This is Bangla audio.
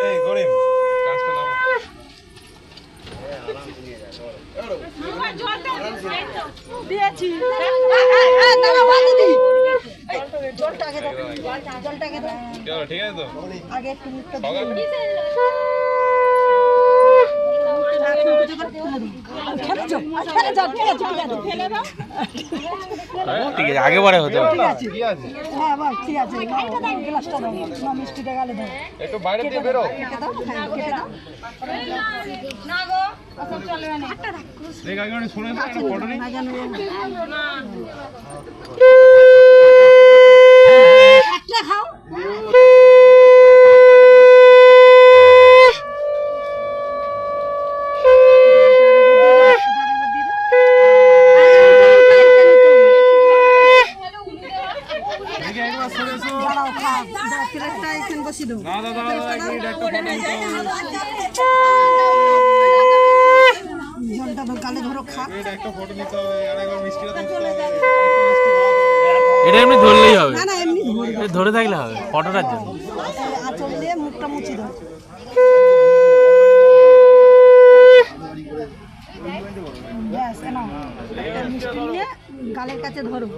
এই গরিম কাজটা নাও দিয়েছি জলটাকে দাও জলটাকে দাও ঠিক আছে তো আগে একটু মুখটা আগে পরে হতো হ্যাঁ বাস ঠিক আছে গ্লাসটা দাও মিষ্টিটা গালে দাও একটু বাইরে দিয়ে বেরো কেটে দাও হ্যাঁ কেটে দাও না গো ওসব চলবে না একটা রাখ দেখ আগে মানে শুনে না একটা ফটো নি একটা খাও না দাদা জলটা গালে ধরো খা একটা ফটো নিতে হবে আর একবার মিষ্টিটা দিতে হবে এটা এমনি ধরলেই হবে না না এমনি ধরে থাকলে হবে ফটোটার জন্য আঁচল দিয়ে মুখটা মুছে দাও ব্যাস নাও একটা মিষ্টি নিয়ে গালের কাছে ধরো